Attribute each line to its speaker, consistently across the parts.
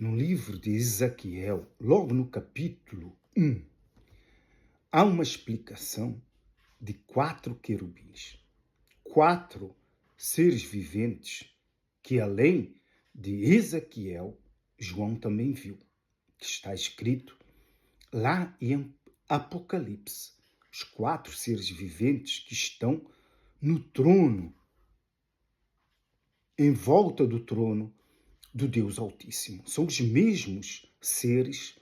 Speaker 1: No livro de Ezequiel, logo no capítulo 1, há uma explicação de 4 querubins, 4 seres viventes que, além de Ezequiel, João também viu, que está escrito lá em Apocalipse. Os 4 seres viventes que estão no trono, em volta do trono do Deus Altíssimo. São os mesmos seres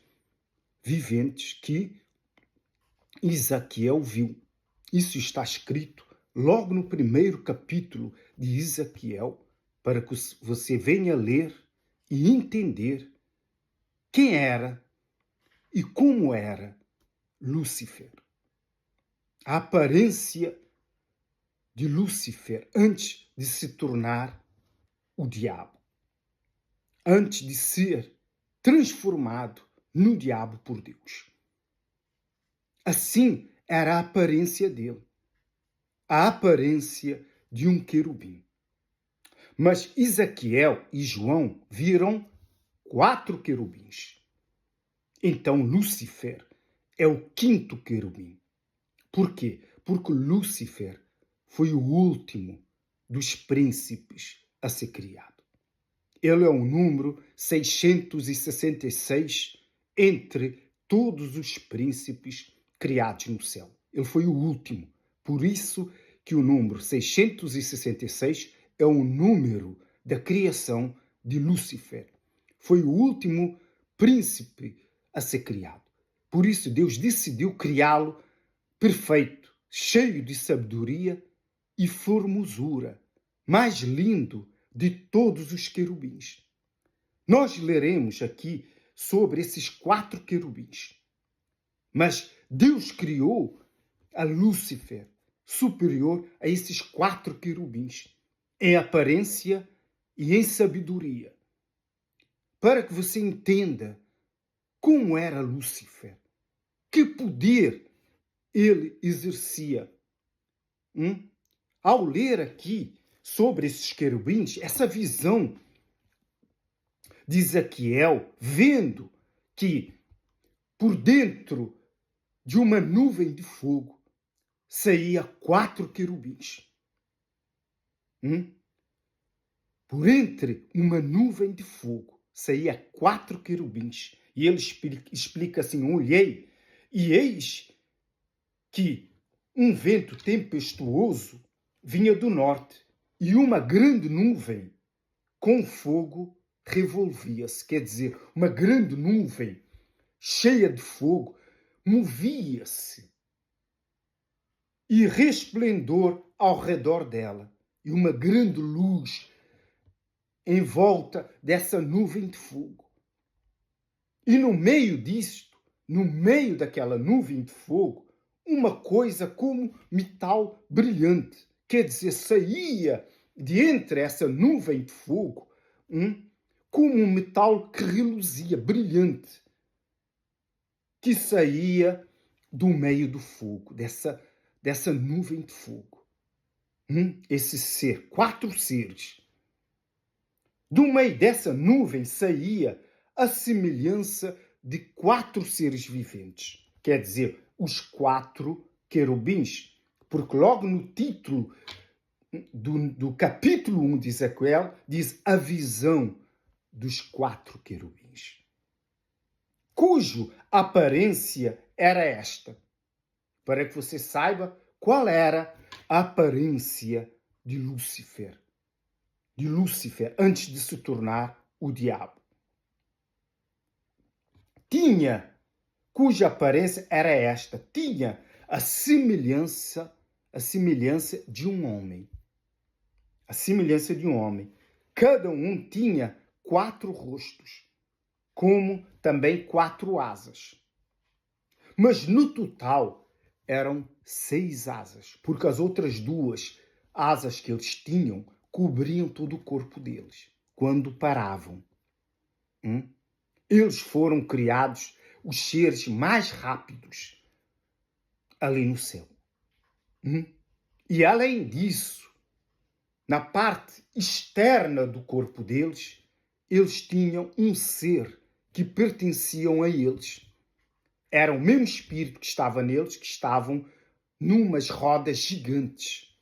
Speaker 1: viventes que Ezequiel viu. Isso está escrito logo no primeiro capítulo de Ezequiel, para que você venha ler e entender quem era e como era Lúcifer. A aparência de Lúcifer antes de se tornar o diabo, antes de ser transformado no diabo por Deus. Assim era a aparência dele, a aparência de um querubim. Mas Ezequiel e João viram 4 querubins. Então Lúcifer é o 5º querubim. Por quê? Porque Lúcifer foi o último dos príncipes a ser criado. Ele é o número 666 entre todos os príncipes criados no céu. Ele foi o último. Por isso que o número 666 é o número da criação de Lúcifer. Foi o último príncipe a ser criado. Por isso Deus decidiu criá-lo perfeito, cheio de sabedoria e formosura, mais lindo de todos os querubins. Nós leremos aqui sobre esses 4 querubins. Mas Deus criou a Lúcifer superior a esses 4 querubins, em aparência e em sabedoria. Para que você entenda como era Lúcifer, que poder ele exercia. Ao ler aqui sobre esses querubins, essa visão de Ezequiel, vendo que por dentro de uma nuvem de fogo saía 4 querubins. Por entre uma nuvem de fogo saía 4 querubins. E ele explica assim: olhei e eis que um vento tempestuoso vinha do norte e uma grande nuvem com fogo revolvia-se. Quer dizer, uma grande nuvem cheia de fogo movia-se e resplendor ao redor dela. E uma grande luz em volta dessa nuvem de fogo. E no meio disto, no meio daquela nuvem de fogo, uma coisa como metal brilhante. Quer dizer, saía de entre essa nuvem de fogo como um metal que reluzia, brilhante, que saía do meio do fogo, dessa nuvem de fogo. Esse ser, 4 seres. Do meio dessa nuvem saía a semelhança de 4 seres viventes. Quer dizer, os 4 querubins. Porque logo no título do capítulo 1 de Ezequiel diz a visão dos 4 querubins, cujo aparência era esta. Para que você saiba qual era a aparência de Lúcifer antes de se tornar o diabo. Cuja aparência era esta, tinha a semelhança de um homem. A semelhança de um homem. Cada um tinha 4 rostos, como também 4 asas. Mas no total eram 6 asas, porque as outras 2 asas que eles tinham cobriam todo o corpo deles quando paravam. Eles foram criados os seres mais rápidos ali no céu. E além disso, na parte externa do corpo deles, eles tinham um ser que pertenciam a eles. Era o mesmo espírito que estava neles, que estavam numas rodas gigantes.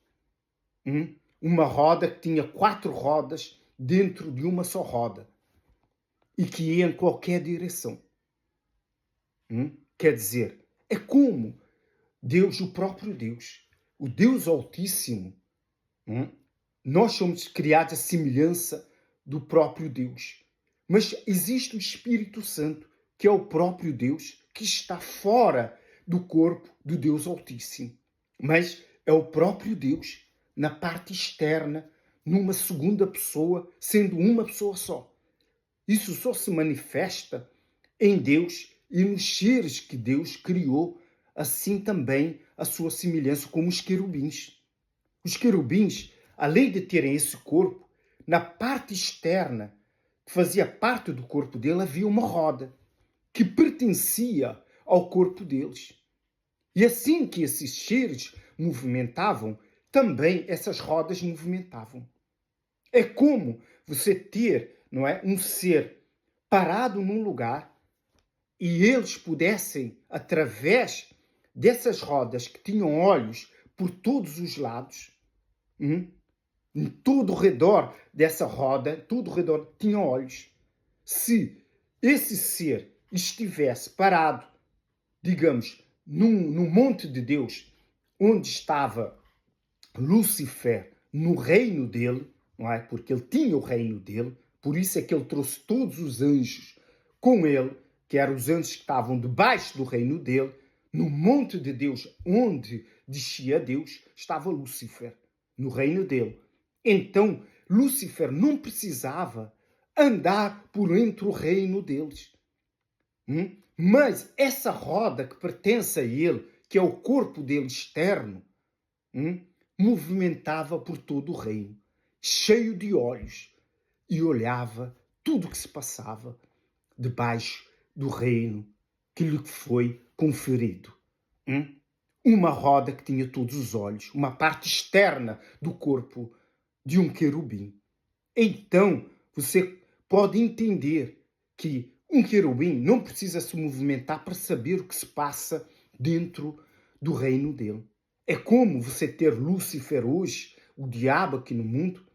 Speaker 1: Uma roda que tinha 4 rodas dentro de uma só roda e que ia em qualquer direção. Quer dizer, é como Deus, o próprio Deus, o Deus Altíssimo. Nós somos criados à semelhança do próprio Deus. Mas existe o Espírito Santo, que é o próprio Deus, que está fora do corpo do Deus Altíssimo. Mas é o próprio Deus, na parte externa, numa segunda pessoa, sendo uma pessoa só. Isso só se manifesta em Deus e nos seres que Deus criou, assim também a sua semelhança, como os querubins. Os querubins, além de terem esse corpo, na parte externa, que fazia parte do corpo dele, havia uma roda que pertencia ao corpo deles. E assim que esses seres movimentavam, também essas rodas movimentavam. É como você ter, não é, um ser parado num lugar e eles pudessem, através dessas rodas que tinham olhos por todos os lados, em todo o redor dessa roda, todo o redor tinha olhos. Se esse ser estivesse parado, digamos, num monte de Deus, onde estava Lúcifer, no reino dele, não é? Porque ele tinha o reino dele, por isso é que ele trouxe todos os anjos com ele, que eram os anjos que estavam debaixo do reino dele. No monte de Deus, onde descia Deus, estava Lúcifer, no reino dele. Então, Lúcifer não precisava andar por entre o reino deles. Mas essa roda que pertence a ele, que é o corpo dele externo, movimentava por todo o reino, cheio de olhos, e olhava tudo o que se passava debaixo do reino que lhe foi conferido. Uma roda que tinha todos os olhos, uma parte externa do corpo de um querubim. Então, você pode entender que um querubim não precisa se movimentar para saber o que se passa dentro do reino dele. É como você ter Lúcifer hoje, o diabo aqui no mundo,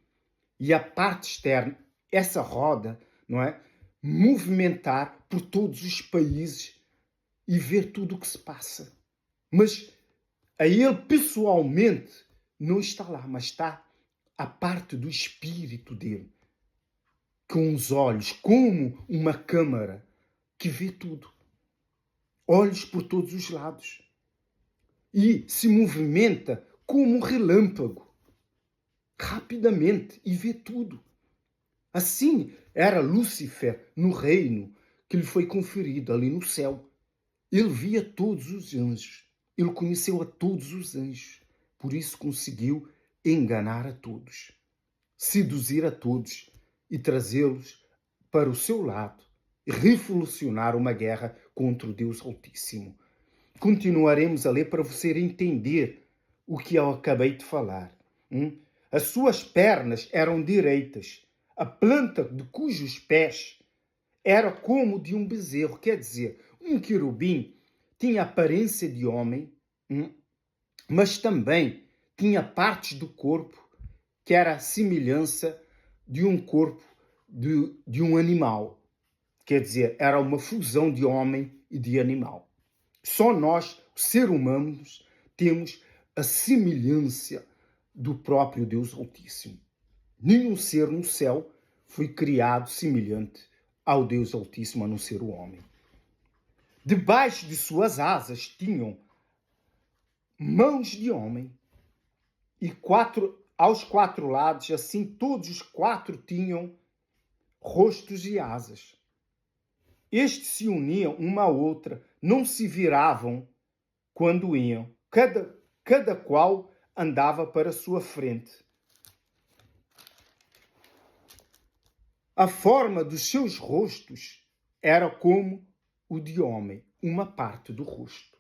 Speaker 1: e a parte externa, essa roda, não é? Movimentar por todos os países e ver tudo o que se passa. Mas a ele pessoalmente não está lá, mas está a parte do espírito dele, com os olhos, como uma câmara que vê tudo. Olhos por todos os lados. E se movimenta como um relâmpago, rapidamente, e vê tudo. Assim era Lúcifer no reino que lhe foi conferido ali no céu. Ele via todos os anjos. Ele conheceu a todos os anjos. Por isso conseguiu enganar a todos, seduzir a todos e trazê-los para o seu lado e revolucionar uma guerra contra o Deus Altíssimo. Continuaremos a ler para você entender o que eu acabei de falar. As suas pernas eram direitas. A planta de cujos pés era como de um bezerro. Quer dizer, um querubim tinha aparência de homem, mas também tinha partes do corpo que era a semelhança de um corpo de um animal. Quer dizer, era uma fusão de homem e de animal. Só nós, seres humanos, temos a semelhança do próprio Deus Altíssimo. Nenhum ser no céu foi criado semelhante ao Deus Altíssimo, a não ser o homem. Debaixo de suas asas tinham mãos de homem e aos 4 lados, assim todos os 4 tinham rostos e asas. Estes se uniam uma à outra, não se viravam quando iam. Cada qual andava para a sua frente. A forma dos seus rostos era como o de homem, uma parte do rosto.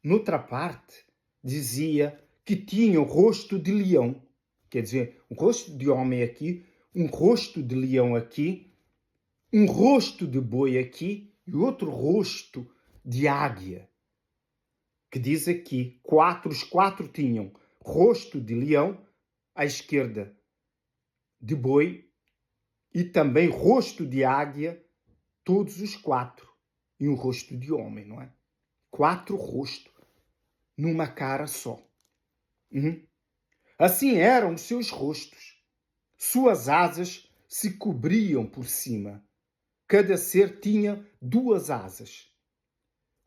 Speaker 1: Noutra parte, dizia que tinha o rosto de leão. Quer dizer, um rosto de homem aqui, um rosto de leão aqui, um rosto de boi aqui e outro rosto de águia. Que diz aqui, os quatro tinham rosto de leão à esquerda, de boi e também rosto de águia, todos os quatro, e um rosto de homem, não é? 4 rostos numa cara só. Assim eram os seus rostos. Suas asas se cobriam por cima. Cada ser tinha 2 asas,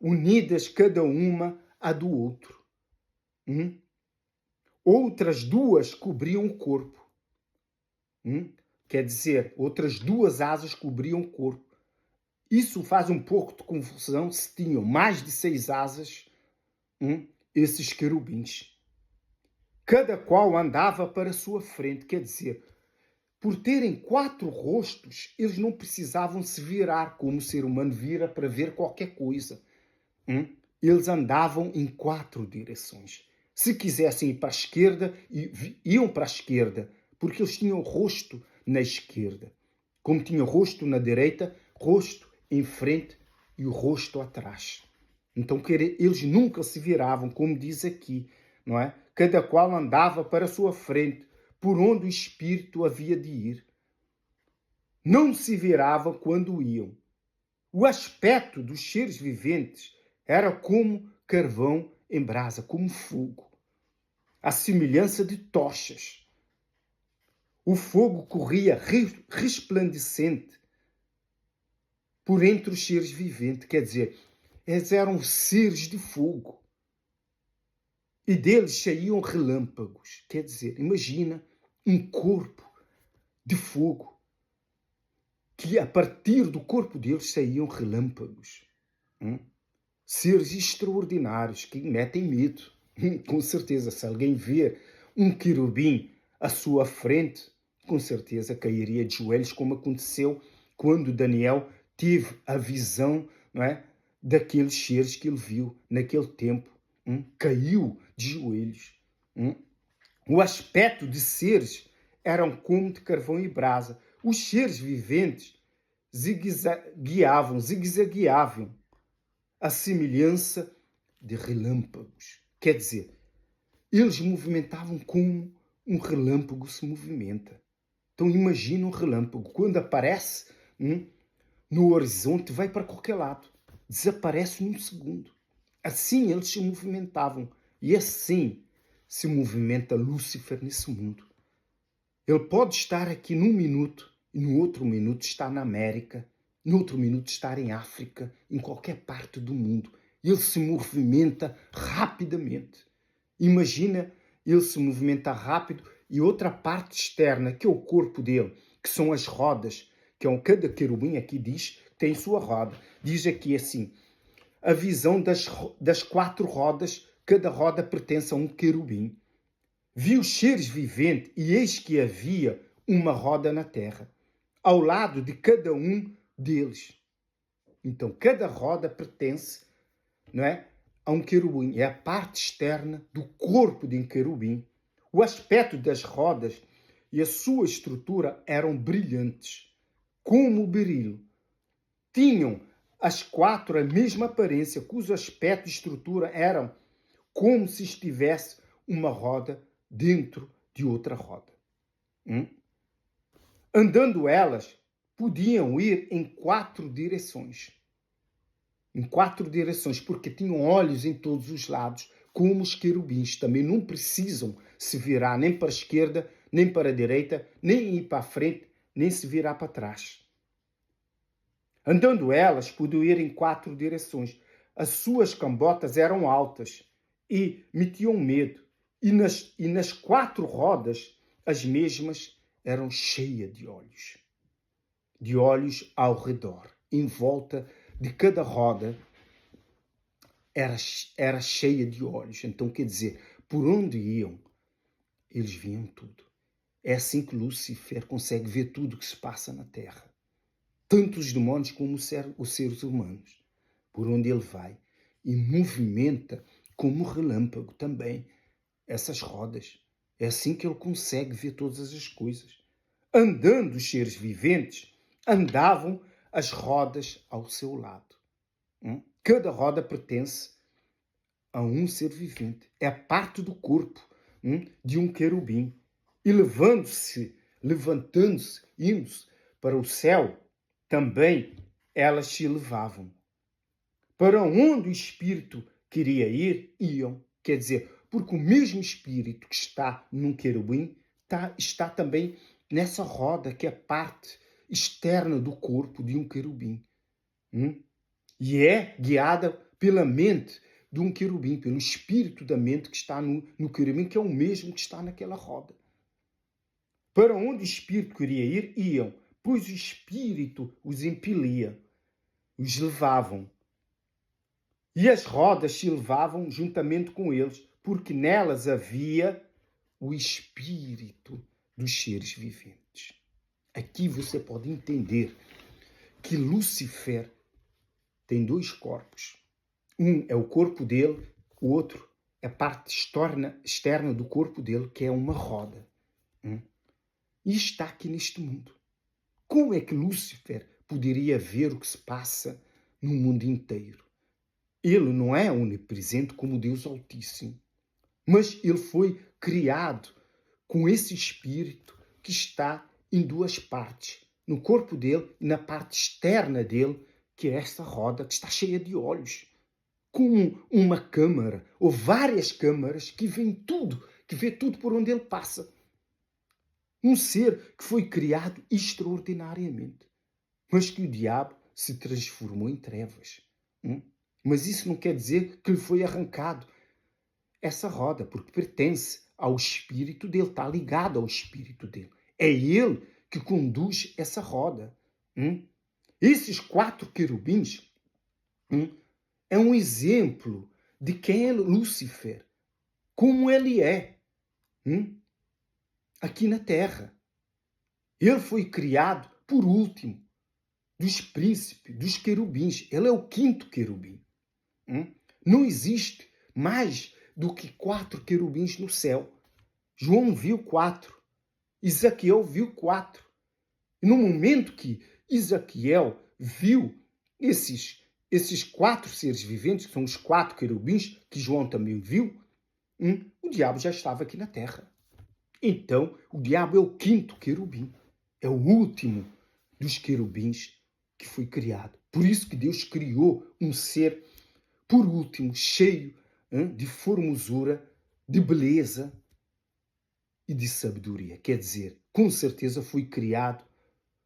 Speaker 1: unidas cada uma à do outro. Outras 2 cobriam o corpo. Quer dizer, outras 2 asas cobriam o corpo. Isso faz um pouco de confusão se tinham mais de 6 asas, esses querubins. Cada qual andava para a sua frente, quer dizer, por terem 4 rostos, eles não precisavam se virar como o ser humano vira para ver qualquer coisa. Eles andavam em 4 direções. Se quisessem ir para a esquerda, iam para a esquerda, porque eles tinham rosto na esquerda. Como tinham rosto na direita, rosto em frente e o rosto atrás. Então eles nunca se viravam, como diz aqui, não é? Cada qual andava para a sua frente, por onde o espírito havia de ir. Não se viravam quando iam. O aspecto dos seres viventes era como carvão em brasa, como fogo, à semelhança de tochas. O fogo corria resplandecente por entre os seres viventes, quer dizer, eles eram seres de fogo. E deles saíam relâmpagos, quer dizer, imagina um corpo de fogo, que a partir do corpo deles saíam relâmpagos. Seres extraordinários que metem medo. Com certeza, se alguém ver um querubim à sua frente, com certeza cairia de joelhos, como aconteceu quando Daniel teve a visão, não é, daqueles seres que ele viu naquele tempo. Caiu de joelhos. O aspecto de seres eram como de carvão e brasa. Os seres viventes zigue-zagueavam, a semelhança de relâmpagos. Quer dizer, eles movimentavam como um relâmpago se movimenta. Então imagina um relâmpago. Quando aparece no horizonte, vai para qualquer lado. Desaparece num segundo. Assim eles se movimentavam. E assim se movimenta Lúcifer nesse mundo. Ele pode estar aqui num minuto e no outro minuto está na América, no outro minuto estar em África, em qualquer parte do mundo. Ele se movimenta rapidamente. Imagina ele se movimenta rápido e outra parte externa, que é o corpo dele, que são as rodas, que é cada querubim aqui diz, tem sua roda. Diz aqui assim, a visão das 4 rodas, cada roda pertence a um querubim. Vi os seres viventes e eis que havia uma roda na terra, ao lado de cada um deles. Então, cada roda pertence, não é, a um querubim. É a parte externa do corpo de um querubim. O aspecto das rodas e a sua estrutura eram brilhantes, como o berilo. Tinham as 4 a mesma aparência, cujo aspecto e estrutura eram como se estivesse uma roda dentro de outra roda. Andando elas, podiam ir em 4 direções. Em 4 direções, porque tinham olhos em todos os lados, como os querubins. Também não precisam se virar nem para a esquerda, nem para a direita, nem ir para a frente, nem se virar para trás. Andando elas, podiam ir em 4 direções. As suas cambotas eram altas e metiam medo. E nas 4 rodas, as mesmas eram cheias de olhos ao redor. Em volta de cada roda era cheia de olhos. Então, quer dizer, por onde iam, eles viam tudo. É assim que Lúcifer consegue ver tudo o que se passa na Terra. Tanto os demônios como os seres humanos. Por onde ele vai. E movimenta como relâmpago também essas rodas. É assim que ele consegue ver todas as coisas. Andando os seres viventes, andavam as rodas ao seu lado. Cada roda pertence a um ser vivente. É parte do corpo de um querubim. E levantando-se, indo para o céu, também elas se elevavam. Para onde o Espírito queria ir, iam. Quer dizer, porque o mesmo Espírito que está num querubim está também nessa roda que é parte externa do corpo de um querubim. E é guiada pela mente de um querubim, pelo espírito da mente que está no querubim, que é o mesmo que está naquela roda. Para onde o Espírito queria ir, iam, pois o Espírito os impelia, os levavam. E as rodas se levavam juntamente com eles, porque nelas havia o Espírito dos seres viventes. Aqui você pode entender que Lúcifer tem dois corpos. Um é o corpo dele, o outro é a parte externa do corpo dele, que é uma roda. E está aqui neste mundo. Como é que Lúcifer poderia ver o que se passa no mundo inteiro? Ele não é onipresente como Deus Altíssimo, mas ele foi criado com esse espírito que está em duas partes, no corpo dele e na parte externa dele, que é esta roda que está cheia de olhos, como uma câmara ou várias câmaras que vê tudo por onde ele passa. Um ser que foi criado extraordinariamente, mas que o diabo se transformou em trevas. Mas isso não quer dizer que lhe foi arrancado essa roda, porque pertence ao espírito dele, está ligado ao espírito dele. É ele que conduz essa roda. Esses 4 querubins é um exemplo de quem é Lúcifer, como ele é aqui na Terra. Ele foi criado por último dos príncipes, dos querubins. Ele é o 5º querubim. Não existe mais do que 4 querubins no céu. João viu 4. Ezequiel viu 4. E no momento que Ezequiel viu esses 4 seres viventes, que são os 4 querubins, que João também viu, o diabo já estava aqui na terra. Então, o diabo é o 5º querubim. É o último dos querubins que foi criado. Por isso que Deus criou um ser, por último, cheio de formosura, de beleza e de sabedoria. Quer dizer, com certeza foi criado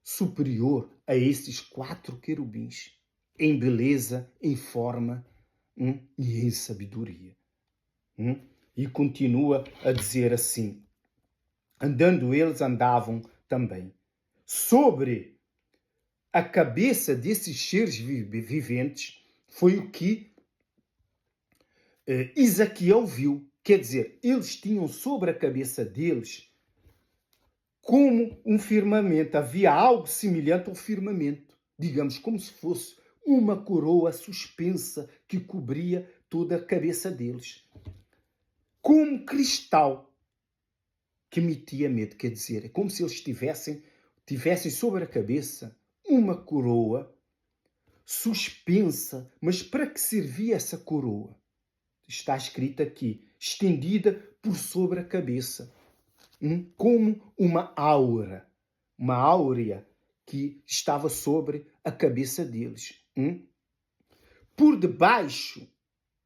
Speaker 1: superior a esses 4 querubins, em beleza, em forma e em sabedoria. E continua a dizer assim: andando eles andavam também. Sobre a cabeça desses seres viventes foi o que Ezequiel viu. Quer dizer, eles tinham sobre a cabeça deles como um firmamento. Havia algo semelhante ao firmamento. Digamos, como se fosse uma coroa suspensa que cobria toda a cabeça deles. Como cristal que emitia medo. Quer dizer, é como se eles tivessem sobre a cabeça uma coroa suspensa. Mas para que servia essa coroa? Está escrito aqui, estendida por sobre a cabeça, como uma áurea que estava sobre a cabeça deles. Por debaixo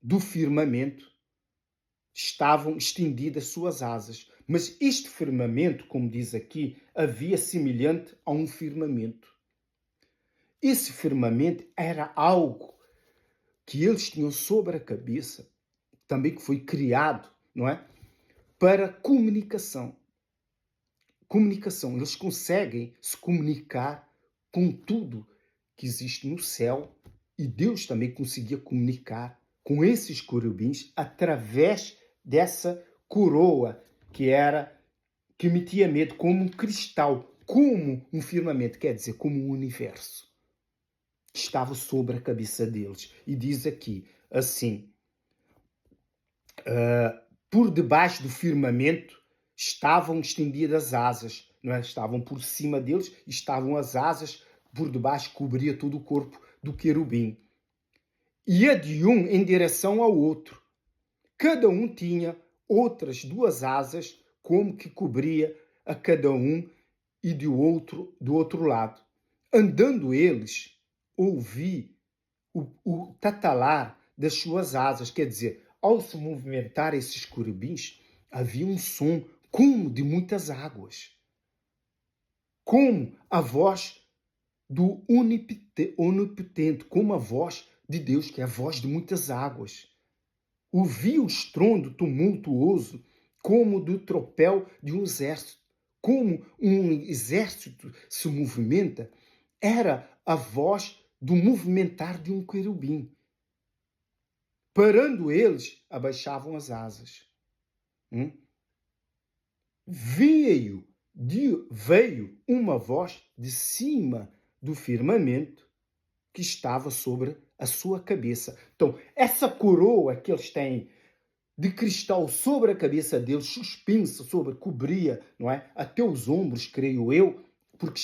Speaker 1: do firmamento estavam estendidas suas asas. Mas este firmamento, como diz aqui, havia semelhante a um firmamento. Esse firmamento era algo que eles tinham sobre a cabeça, também que foi criado, não é? Para comunicação. Comunicação. Eles conseguem se comunicar com tudo que existe no céu, e Deus também conseguia comunicar com esses querubins através dessa coroa que emitia medo, como um cristal, como um firmamento, quer dizer, como um universo que estava sobre a cabeça deles. E diz aqui assim: por debaixo do firmamento estavam estendidas asas, não é? Estavam por cima deles, estavam as asas por debaixo cobria todo o corpo do querubim. Ia de um em direção ao outro. Cada um tinha outras duas asas, como que cobria a cada um e do outro lado. Andando eles, ouvi o tatalar das suas asas, quer dizer, ao se movimentar esses querubins, havia um som como de muitas águas, como a voz do onipotente, como a voz de Deus, que é a voz de muitas águas. Ouvi o estrondo tumultuoso, como do tropel de um exército. Como um exército se movimenta, era a voz do movimentar de um querubim. Parando eles, abaixavam as asas. Veio uma voz de cima do firmamento que estava sobre a sua cabeça. Então, essa coroa que eles têm de cristal sobre a cabeça deles, suspensa, cobria, não é? Até os ombros, creio eu, porque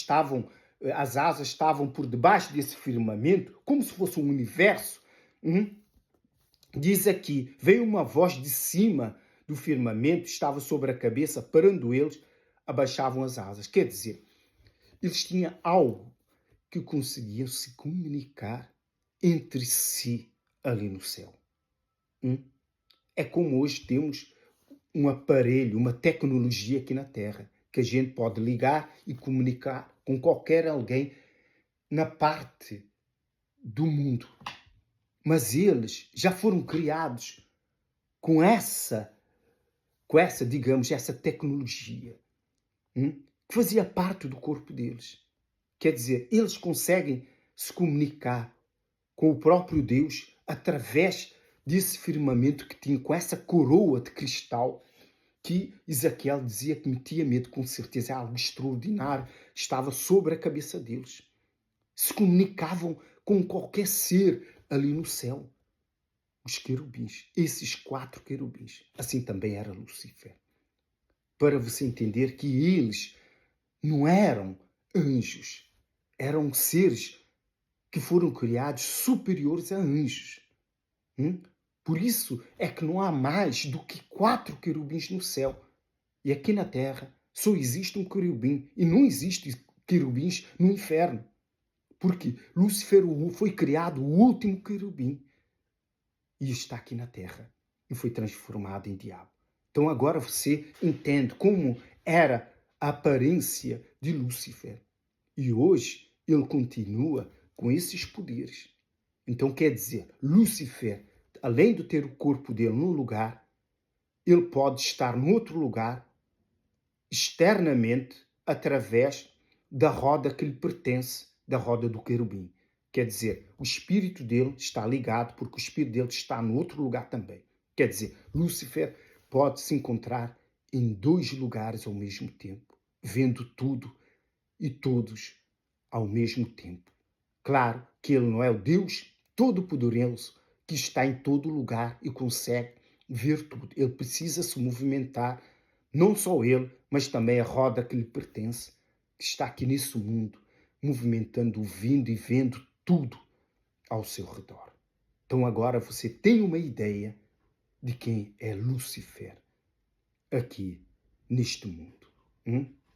Speaker 1: as asas estavam por debaixo desse firmamento, como se fosse um universo. Diz aqui, veio uma voz de cima do firmamento, estava sobre a cabeça, parando eles, abaixavam as asas. Quer dizer, eles tinham algo que conseguiam se comunicar entre si ali no céu. É como hoje temos um aparelho, uma tecnologia aqui na Terra, que a gente pode ligar e comunicar com qualquer alguém na parte do mundo. Mas eles já foram criados com essa, digamos, essa tecnologia, que fazia parte do corpo deles. Quer dizer, eles conseguem se comunicar com o próprio Deus através desse firmamento que tinha, com essa coroa de cristal que Ezequiel dizia que metia medo, com certeza. É algo extraordinário. Estava sobre a cabeça deles. Se comunicavam com qualquer ser ali no céu. Os querubins, esses 4 querubins. Assim também era Lúcifer. Para você entender que eles não eram anjos. Eram seres que foram criados superiores a anjos. Por isso é que não há mais do que 4 querubins no céu. E aqui na Terra só existe um querubim. E não existe querubins no inferno. Porque Lúcifer foi criado o último querubim. E está aqui na Terra. E foi transformado em diabo. Então agora você entende como era a aparência de Lúcifer. E hoje ele continua com esses poderes. Então quer dizer, Lúcifer, além de ter o corpo dele num lugar, ele pode estar num outro lugar, externamente, através da roda que lhe pertence, da roda do querubim. Quer dizer, o espírito dele está ligado, porque o espírito dele está no outro lugar também. Quer dizer, Lúcifer pode se encontrar em 2 lugares ao mesmo tempo, vendo tudo e todos ao mesmo tempo. Claro que ele não é o Deus Todo-Poderoso que está em todo lugar e consegue ver tudo. Ele precisa se movimentar, não só ele, mas também a roda que lhe pertence, que está aqui nesse mundo, movimentando, ouvindo e vendo tudo ao seu redor. Então agora você tem uma ideia de quem é Lúcifer aqui neste mundo.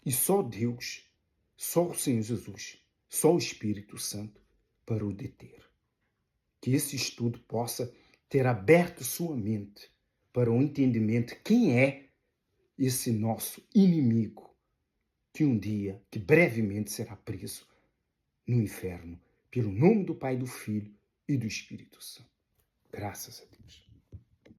Speaker 1: E só Deus, só o Senhor Jesus, só o Espírito Santo para o deter. Que esse estudo possa ter aberto sua mente para o entendimento de quem é esse nosso inimigo que um dia, que brevemente será preso no inferno, pelo nome do Pai, do Filho e do Espírito Santo. Graças a Deus.